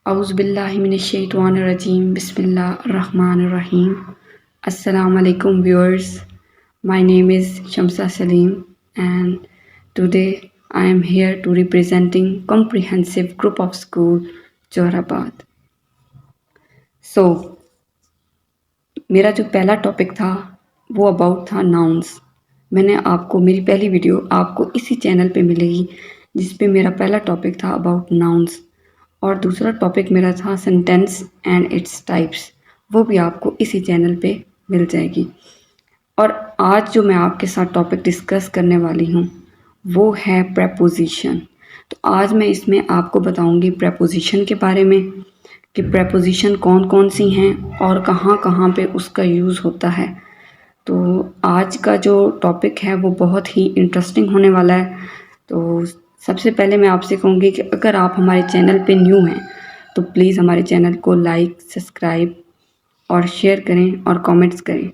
Auzubillahiminash-shaytanir-rajim. Bismillahir-rahmanir-rahim. Assalamu alaikum viewers. My name is Shamsa Salim and today I am here to representing Comprehensive Group of School Johorabad. So मेरा जो पहला topic था वो about था nouns. मैंने आपको मेरी पहली वीडियो आपको इसी चैनल पे मिलेगी जिस पे मेरा पहला टॉपिक था अबाउट नाउन्स और दूसरा टॉपिक मेरा था सेंटेंस एंड इट्स टाइप्स, वो भी आपको इसी चैनल पे मिल जाएगी। और आज जो मैं आपके साथ टॉपिक डिस्कस करने वाली हूँ वो है प्रेपोजिशन। तो आज मैं इसमें आपको बताऊँगी प्रेपोजिशन के बारे में कि प्रेपोजिशन कौन कौन सी हैं और कहाँ कहाँ पे उसका यूज़ होता है। तो आज का जो टॉपिक है वो बहुत ही इंटरेस्टिंग होने वाला है। तो सबसे पहले मैं आपसे कहूँगी कि अगर आप हमारे चैनल पे न्यू हैं तो प्लीज़ हमारे चैनल को लाइक, सब्सक्राइब और शेयर करें और कमेंट्स करें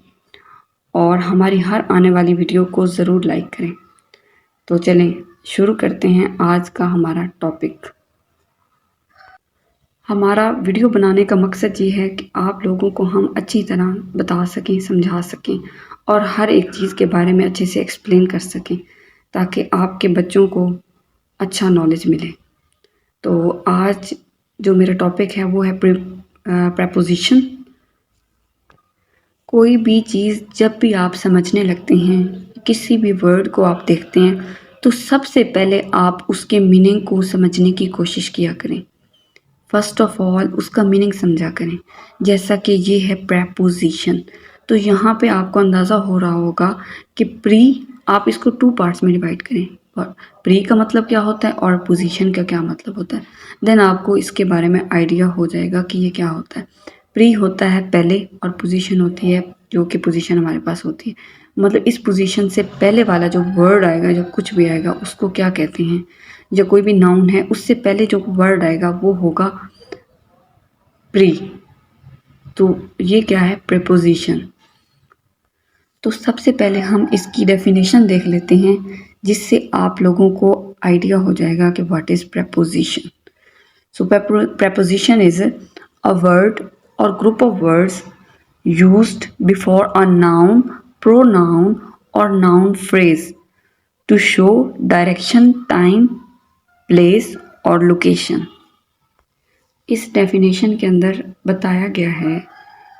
और हमारी हर आने वाली वीडियो को ज़रूर लाइक करें। तो चलें शुरू करते हैं आज का हमारा टॉपिक। हमारा वीडियो बनाने का मकसद ये है कि आप लोगों को हम अच्छी तरह बता सकें, समझा सकें और हर एक चीज़ के बारे में अच्छे से एक्सप्लेन कर सकें ताकि आपके बच्चों को अच्छा नॉलेज मिले। तो आज जो मेरा टॉपिक है वो है प्रेपोजिशन। कोई भी चीज़ जब भी आप समझने लगते हैं, किसी भी वर्ड को आप देखते हैं तो सबसे पहले आप उसके मीनिंग को समझने की कोशिश किया करें। फर्स्ट ऑफ ऑल उसका मीनिंग समझा करें। जैसा कि ये है प्रेपोजिशन, तो यहाँ पे आपको अंदाज़ा हो रहा होगा कि प्री आप इसको टू पार्ट्स में डिवाइड करें और प्री का मतलब क्या होता है और पोजीशन का क्या मतलब होता है। देन आपको इसके बारे में आइडिया हो जाएगा कि ये क्या होता है। प्री होता है पहले और पोजीशन होती है जो कि पोजीशन हमारे पास होती है। मतलब इस पोजीशन से पहले वाला जो वर्ड आएगा, जो कुछ भी आएगा उसको क्या कहते हैं। जो कोई भी नाउन है उससे पहले जो वर्ड आएगा वो होगा प्री। तो ये क्या है प्रेपोजिशन। तो सबसे पहले हम इसकी डेफिनेशन देख लेते हैं जिससे आप लोगों को आइडिया हो जाएगा कि what is preposition. So preposition is a word और group of words used before a noun, pronoun or noun phrase to show direction, time, place or location। इस डेफिनेशन के अंदर बताया गया है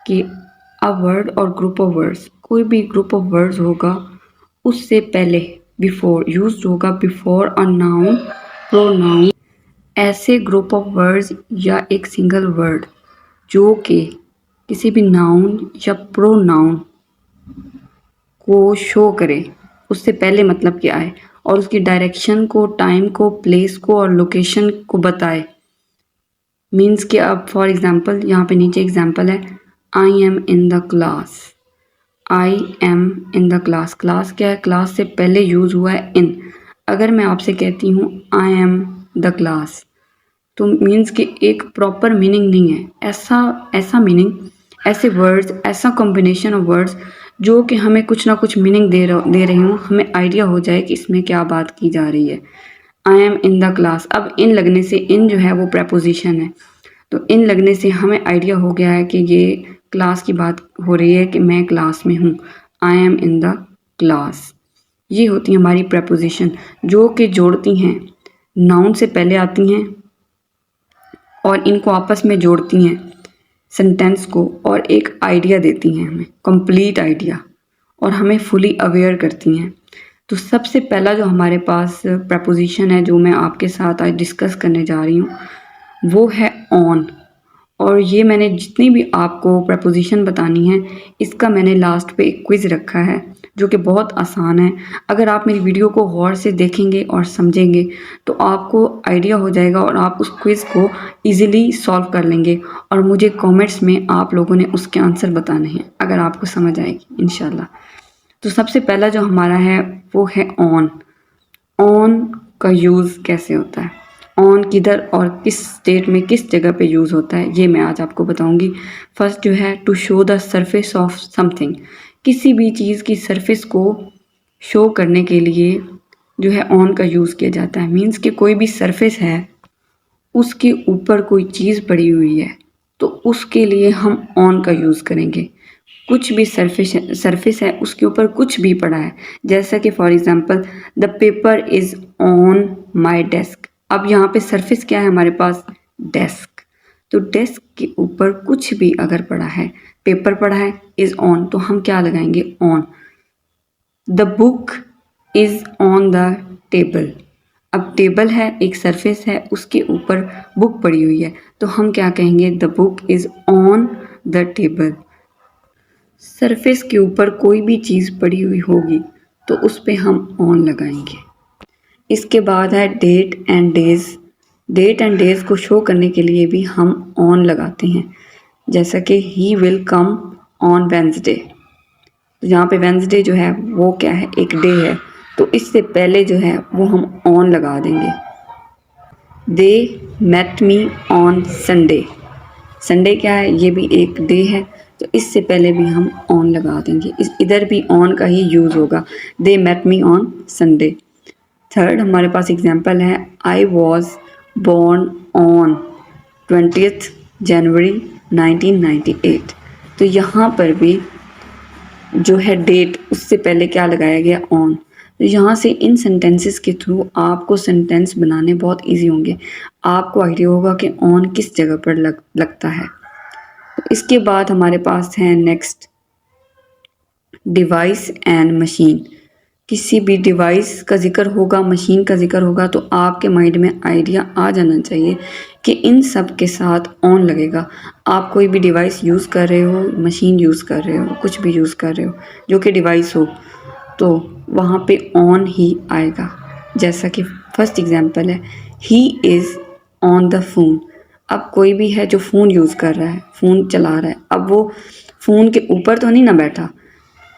कि अ वर्ड और ग्रुप ऑफ वर्ड्स, कोई भी ग्रुप ऑफ वर्ड्स होगा उससे पहले बिफोर यूज होगा बिफोर अ नाउन, प्रोनाउन। ऐसे ग्रुप ऑफ वर्ड्स या एक सिंगल वर्ड जो कि किसी भी नाउन या प्रोनाउन को शो करे उससे पहले मतलब क्या है और उसकी डायरेक्शन को, टाइम को, प्लेस को और लोकेशन को बताए। मीन्स कि अब फॉर एग्जांपल यहाँ पे नीचे एग्जांपल है, I am in the class. I am in the class, class क्या है, क्लास से पहले यूज़ हुआ है इन। अगर मैं आपसे कहती हूँ आई एम द क्लास तो मीन्स कि एक प्रॉपर मीनिंग नहीं है। ऐसा मीनिंग, ऐसे वर्ड्स, ऐसा कॉम्बिनेशन ऑफ वर्ड्स जो कि हमें कुछ ना कुछ मीनिंग दे रही हूँ, हमें आइडिया हो जाए कि इसमें क्या बात की जा रही है। I am in the class, अब इन लगने से, इन जो है वो प्रेपोजिशन है, तो इन लगने से हमें आइडिया हो गया है कि ये क्लास की बात हो रही है कि मैं क्लास में हूँ। I am in the class. ये होती है हमारी प्रेपोजिशन जो कि जोड़ती हैं, नाउन से पहले आती हैं और इनको आपस में जोड़ती हैं सेंटेंस को और एक आइडिया देती हैं हमें, कंप्लीट आइडिया, और हमें फुली अवेयर करती हैं। तो सबसे पहला जो हमारे पास प्रेपोजिशन है जो मैं आपके साथ आज डिस्कस करने जा रही हूँ वो है ऑन। और ये मैंने जितनी भी आपको प्रेपोजिशन बतानी है इसका मैंने लास्ट पे एक क्विज़ रखा है जो कि बहुत आसान है। अगर आप मेरी वीडियो को गौर से देखेंगे और समझेंगे तो आपको आइडिया हो जाएगा और आप उस क्विज़ को इजीली सॉल्व कर लेंगे और मुझे कमेंट्स में आप लोगों ने उसके आंसर बताने हैं अगर आपको समझ आएगी इंशाल्लाह। तो सबसे पहला जो हमारा है वो है ऑन। ऑन का यूज़ कैसे होता है, ऑन किधर और किस स्टेट में किस जगह पे यूज़ होता है, ये मैं आज आपको बताऊंगी। फर्स्ट जो है to show the surface of something, किसी भी चीज़ की सरफेस को शो करने के लिए जो है ऑन का यूज़ किया जाता है। मीन्स कि कोई भी सरफेस है उसके ऊपर कोई चीज़ पड़ी हुई है तो उसके लिए हम ऑन का यूज़ करेंगे। कुछ भी सरफेस है उसके ऊपर कुछ भी पड़ा है, जैसा कि for example the paper is on my desk. अब यहाँ पे सरफेस क्या है हमारे पास, डेस्क। तो डेस्क के ऊपर कुछ भी अगर पड़ा है, पेपर पड़ा है, इज़ ऑन, तो हम क्या लगाएंगे, on. The book is on the table. अब टेबल है, एक सरफेस है, उसके ऊपर बुक पड़ी हुई है तो हम क्या कहेंगे, the book is on the table. Surface के ऊपर कोई भी चीज़ पड़ी हुई होगी तो उस पे हम ऑन लगाएंगे। इसके बाद है date and days. Date and days को शो करने के लिए भी हम ऑन लगाते हैं, जैसा कि he will come on Wednesday. तो यहाँ पे वेंसडे जो है वो क्या है, एक डे है, तो इससे पहले जो है वो हम ऑन लगा देंगे। They met me on Sunday. Sunday क्या है, ये भी एक डे है, तो इससे पहले भी हम ऑन लगा देंगे। इधर भी ऑन का ही यूज़ होगा, they met me on Sunday. Third हमारे पास एग्जाम्पल है, I was born on 20th January 1998। तो यहाँ पर भी जो है डेट, उससे पहले क्या लगाया गया, ऑन। तो यहाँ से इन सेंटेंसेस के थ्रू आपको सेंटेंस बनाने बहुत इजी होंगे, आपको आइडिया होगा कि ऑन किस जगह पर लगता है। तो इसके बाद हमारे पास है नेक्स्ट, डिवाइस एंड मशीन। किसी भी डिवाइस का जिक्र होगा, मशीन का जिक्र होगा, तो आपके माइंड में आइडिया आ जाना चाहिए कि इन सब के साथ ऑन लगेगा। आप कोई भी डिवाइस यूज़ कर रहे हो, मशीन यूज़ कर रहे हो, कुछ भी यूज़ कर रहे हो जो कि डिवाइस हो, तो वहाँ पे ऑन ही आएगा। जैसा कि फर्स्ट एग्जांपल है, he is on the phone. अब कोई भी है जो फ़ोन यूज़ कर रहा है, फ़ोन चला रहा है, अब वो फ़ोन के ऊपर तो नहीं ना बैठा,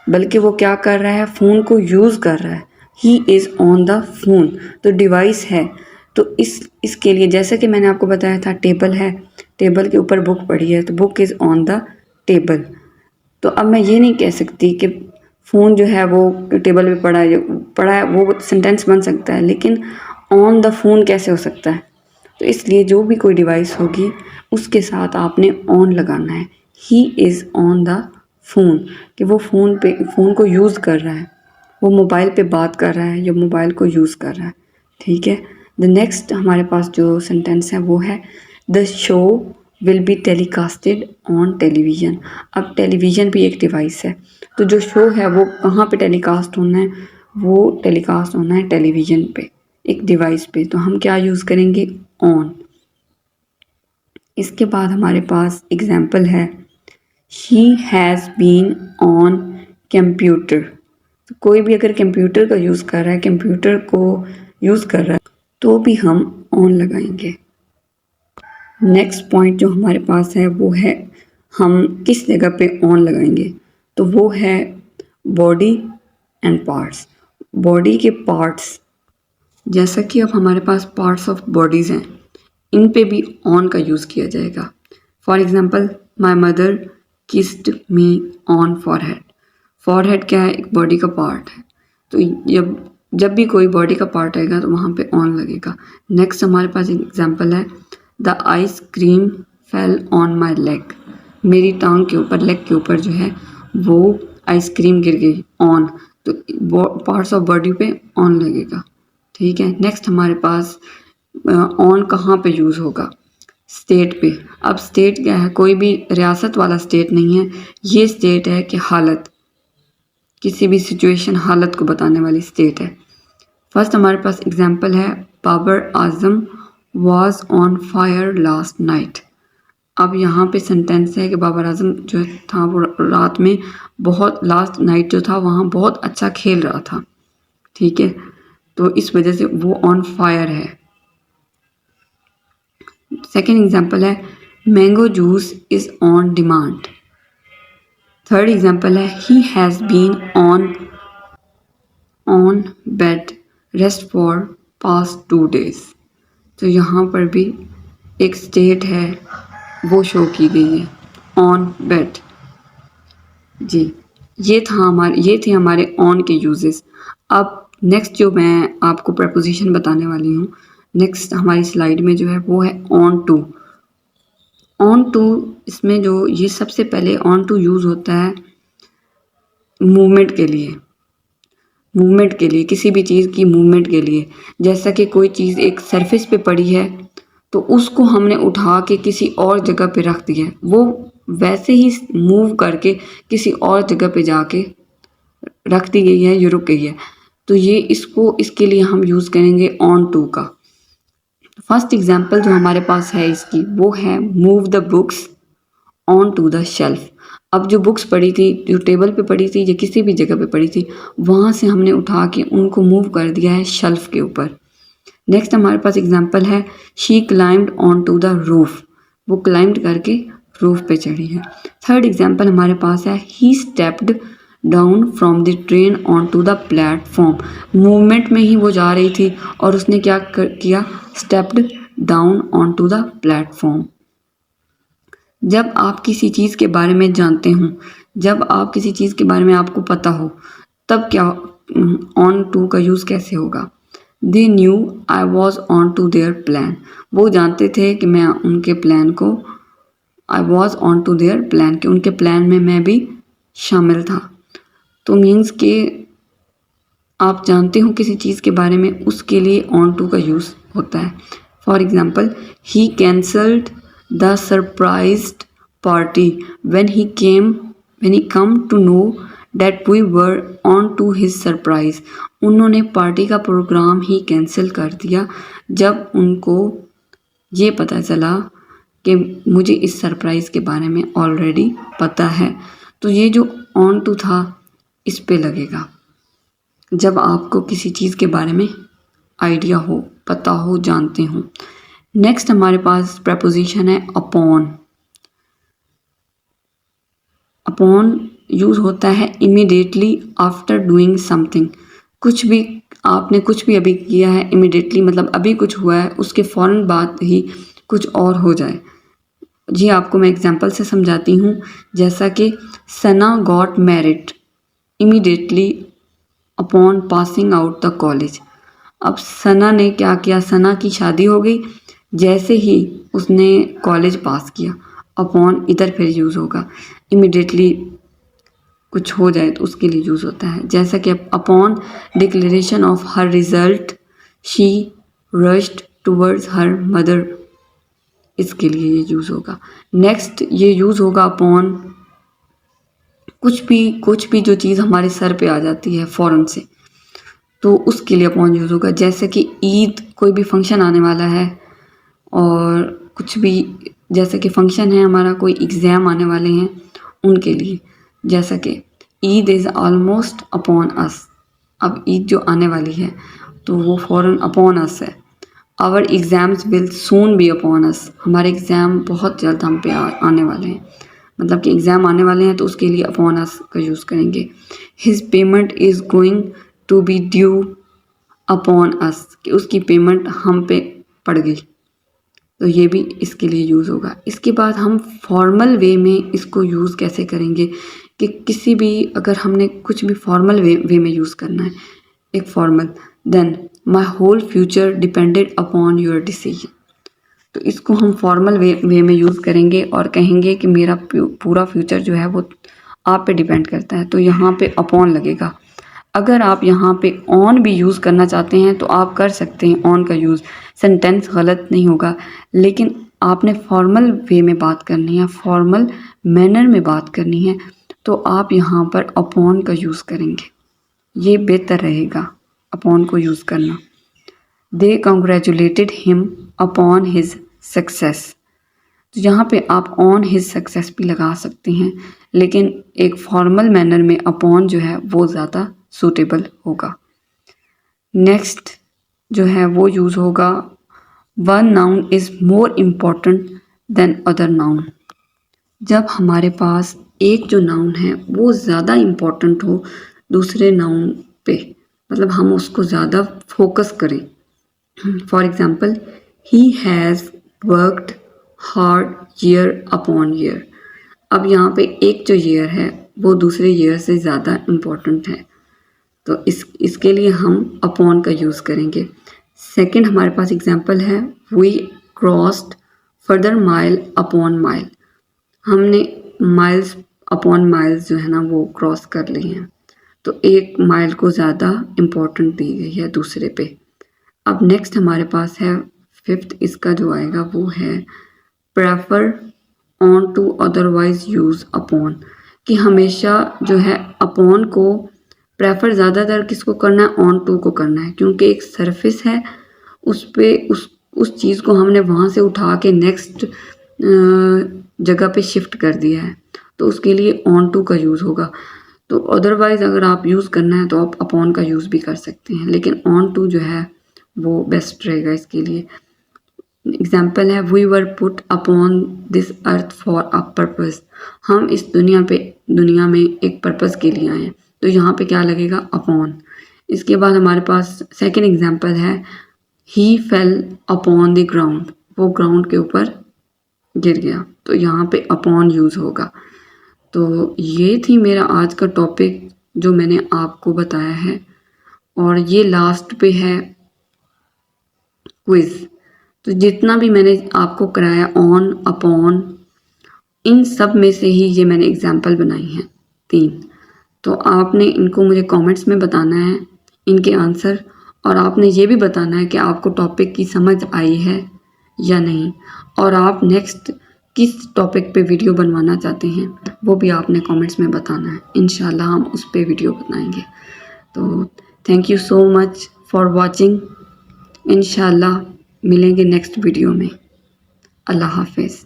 बल्कि वो क्या कर रहा है, फ़ोन को यूज़ कर रहा है। He is on the phone, तो डिवाइस है। तो इसके लिए जैसे कि मैंने आपको बताया था, टेबल है, टेबल के ऊपर बुक पड़ी है, तो book is on the table. तो अब मैं ये नहीं कह सकती कि फ़ोन जो है वो टेबल पे पड़ा है, वो सेंटेंस बन सकता है, लेकिन ऑन द फ़ोन कैसे हो सकता है। तो इसलिए जो भी कोई डिवाइस होगी उसके साथ आपने ऑन लगाना है। He is on the phone, कि वो फ़ोन को यूज़ कर रहा है, वो मोबाइल पे बात कर रहा है या मोबाइल को यूज़ कर रहा है। ठीक है। द नेक्स्ट हमारे पास जो सेंटेंस है वो है, the show will be telecasted on television. अब टेलीविज़न भी एक डिवाइस है, तो जो शो है वो कहाँ पे टेलीकास्ट होना है, वो टेलीकास्ट होना है टेलीविज़न पे, एक डिवाइस पे। तो हम क्या यूज़ करेंगे, ऑन। इसके बाद हमारे पास एग्जाम्पल है, he has been on computer. तो कोई भी अगर कंप्यूटर का यूज़ कर रहा है, कंप्यूटर को यूज़ कर रहा है, तो भी हम ऑन लगाएंगे। नेक्स्ट पॉइंट जो हमारे पास है वो है, हम किस जगह पे ऑन लगाएंगे, तो वो है बॉडी एंड पार्ट्स। बॉडी के पार्ट्स, जैसा कि अब हमारे पास पार्ट्स ऑफ बॉडीज़ हैं, इन पे भी ऑन का यूज़ किया जाएगा। For example, my mother kissed me on forehead. Forehead क्या है, एक बॉडी का पार्ट है, तो जब भी कोई बॉडी का पार्ट आएगा तो वहाँ पे ऑन लगेगा। नेक्स्ट हमारे पास एग्जांपल है, the ice cream fell on my leg. मेरी टांग के ऊपर, लेग के ऊपर जो है वो आइसक्रीम गिर गई, ऑन। तो पार्ट्स ऑफ बॉडी पे ऑन लगेगा। ठीक है। नेक्स्ट हमारे पास ऑन कहाँ पे यूज़ होगा, स्टेट पे। अब स्टेट क्या है, कोई भी रियासत वाला स्टेट नहीं है, ये स्टेट है कि हालत, किसी भी सिचुएशन, हालत को बताने वाली स्टेट है। फर्स्ट हमारे पास एग्जांपल है, Babar Azam was on fire last night. अब यहाँ पे सेंटेंस है कि बाबर आजम जो था वो रात में बहुत, लास्ट नाइट जो था वहाँ बहुत अच्छा खेल रहा था। ठीक है, तो इस वजह से वो ऑन फायर है। सेकेंड एग्जांपल है, mango juice is on demand. Third example है, he has been on bed rest for past 2 days। तो यहाँ पर भी एक स्टेट है वो शो की गई है, ऑन बेड। जी, ये थे हमारे ऑन के यूजेस। अब नेक्स्ट जो मैं आपको प्रपोजिशन बताने वाली हूँ, नेक्स्ट हमारी स्लाइड में जो है वो है ऑन टू। ऑन टू इसमें जो ये सबसे पहले ऑन टू यूज़ होता है मूवमेंट के लिए, किसी भी चीज़ की मूवमेंट के लिए। जैसा कि कोई चीज़ एक सरफेस पे पड़ी है तो उसको हमने उठा के किसी और जगह पे रख दिया है, वो वैसे ही मूव करके किसी और जगह पे जाके रख दी गई है या रुक गई है। तो ये इसके लिए हम यूज़ करेंगे ऑन टू का। फर्स्ट एग्जांपल जो हमारे पास है इसकी वो है move the books on to the shelf. अब जो बुक्स पड़ी थी, जो टेबल पे पड़ी थी या किसी भी जगह पे पड़ी थी, वहाँ से हमने उठा के उनको मूव कर दिया है शेल्फ के ऊपर। नेक्स्ट हमारे पास एग्जांपल है she climbed on to the roof. वो क्लाइम्ड करके रूफ पे चढ़ी है। थर्ड एग्जांपल हमारे पास है he stepped down from the train on to the platform. Movement में ही वो जा रही थी और उसने क्या किया, stepped down on to the platform. जब आप किसी चीज़ के बारे में जानते हो, जब आप किसी चीज़ के बारे में आपको पता हो, तब क्या ऑन टू का यूज़ कैसे होगा। They knew I was on to their plan. वो जानते थे कि मैं उनके प्लान को, I was on to their plan, कि उनके प्लान में मैं भी शामिल था। तो मीन्स कि आप जानते हो किसी चीज़ के बारे में, उसके लिए ऑन टू का यूज़ होता है। For example he cancelled the surprised party when he come to know that we were on to his surprise। उन्होंने पार्टी का प्रोग्राम ही कैंसिल कर दिया जब उनको ये पता चला कि मुझे इस सरप्राइज़ के बारे में ऑलरेडी पता है। तो ये जो ऑन टू था इस पे लगेगा जब आपको किसी चीज़ के बारे में आइडिया हो, पता हो, जानते हो। नेक्स्ट हमारे पास प्रपोजिशन है अपॉन। अपॉन यूज़ होता है इमीडिएटली आफ्टर डूइंग समथिंग। आपने कुछ भी अभी किया है, इमीडिएटली मतलब अभी कुछ हुआ है, उसके फ़ौरन बाद ही कुछ और हो जाए। जी आपको मैं एग्जांपल से समझाती हूँ। जैसा कि Sana got married immediately upon passing out the college. अब सना ने क्या किया, सना की शादी हो गई जैसे ही उसने कॉलेज पास किया। अपॉन इधर फिर यूज़ होगा, इमीडिएटली कुछ हो जाए तो उसके लिए यूज़ होता है। जैसा कि upon declaration of her result she rushed towards her mother, इसके लिए ये यूज़ होगा। नेक्स्ट ये यूज़ होगा अपॉन कुछ भी जो चीज़ हमारे सर पे आ जाती है फ़ौरन से, तो उसके लिए अपॉन यूज़ होगा। जैसे कि ईद, कोई भी फंक्शन आने वाला है और कुछ भी, जैसे कि फंक्शन है हमारा, कोई एग्ज़ाम आने वाले हैं उनके लिए। जैसा कि Eid is almost upon us. अब ईद जो आने वाली है तो वो फ़ौरन अपॉन अस है। Our exams will soon be upon us. हमारे एग्ज़ाम बहुत जल्द हम पे आने वाले हैं, मतलब कि एग्ज़ाम आने वाले हैं तो उसके लिए अपॉन अस का यूज़ करेंगे। His payment is going to be due upon us, कि उसकी पेमेंट हम पे पड़ गई, तो ये भी इसके लिए यूज़ होगा। इसके बाद हम फॉर्मल वे में इसको यूज़ कैसे करेंगे कि किसी भी, अगर हमने कुछ भी फॉर्मल वे में यूज़ करना है, एक formal, then my whole future depended upon your decision. तो इसको हम फॉर्मल वे में यूज़ करेंगे और कहेंगे कि मेरा पूरा फ्यूचर जो है वो आप पे डिपेंड करता है, तो यहाँ पे अपॉन लगेगा। अगर आप यहाँ पे ऑन भी यूज़ करना चाहते हैं तो आप कर सकते हैं ऑन का यूज़, सेंटेंस गलत नहीं होगा। लेकिन आपने फॉर्मल वे में बात करनी है, फॉर्मल मैनर में बात करनी है, तो आप यहाँ पर अपॉन का यूज़ करेंगे, ये बेहतर रहेगा अपॉन को यूज़ करना। They congratulated him upon his success. तो यहाँ पे आप ऑन हिज सक्सेस भी लगा सकते हैं, लेकिन एक फॉर्मल मैनर में अपॉन जो है वो ज़्यादा सूटेबल होगा। नेक्स्ट जो है वो यूज़ होगा one noun is more important than other noun. जब हमारे पास एक जो नाउन है वो ज़्यादा इम्पॉर्टेंट हो दूसरे नाउन पे, मतलब हम उसको ज़्यादा फोकस करें। For example he has worked hard year upon year. अब यहाँ पे एक जो ईयर है वो दूसरे ईयर से ज़्यादा इम्पॉर्टेंट है, तो इसके लिए हम अपॉन का यूज़ करेंगे। सेकंड हमारे पास एग्जांपल है we crossed further mile upon mile. हमने माइल्स अपॉन माइल्स जो है ना वो क्रॉस कर लिए हैं, तो एक माइल को ज़्यादा इम्पोर्टेंट दी गई है दूसरे पे। अब नेक्स्ट हमारे पास है फिफ्थ, इसका जो आएगा वो है prefer on to otherwise use upon, कि हमेशा जो है अपॉन को प्रेफर ज़्यादातर किसको करना है, ऑन टू को करना है, क्योंकि एक सरफेस है उस पे उस चीज़ को हमने वहाँ से उठा के नेक्स्ट जगह पे शिफ्ट कर दिया है, तो उसके लिए ऑन टू का यूज़ होगा। तो अदरवाइज़ अगर आप यूज़ करना है तो आप अपॉन का यूज़ भी कर सकते हैं, लेकिन ऑन टू जो है वो बेस्ट रहेगा इसके लिए। एग्जाम्पल है we were put upon this earth for a purpose. हम इस दुनिया में एक पर्पज़ के लिए आए हैं, तो यहाँ पे क्या लगेगा, अपॉन। इसके बाद हमारे पास सेकंड एग्जाम्पल है ही फेल अपॉन द ग्राउंड, वो ग्राउंड के ऊपर गिर गया, तो यहाँ पे अपॉन यूज़ होगा। तो ये थी मेरा आज का टॉपिक जो मैंने आपको बताया है, और ये लास्ट पे है क्विज़। तो जितना भी मैंने आपको कराया ऑन अपॉन, इन सब में से ही ये मैंने एग्जाम्पल बनाई हैं 3। तो आपने इनको मुझे कमेंट्स में बताना है इनके आंसर, और आपने ये भी बताना है कि आपको टॉपिक की समझ आई है या नहीं, और आप नेक्स्ट किस टॉपिक पे वीडियो बनवाना चाहते हैं वो भी आपने कमेंट्स में बताना है। इंशाल्लाह हम उस पे वीडियो बनाएंगे। तो thank you so much for watching. इंशाल्लाह मिलेंगे नेक्स्ट वीडियो में। अल्लाह हाफिज़।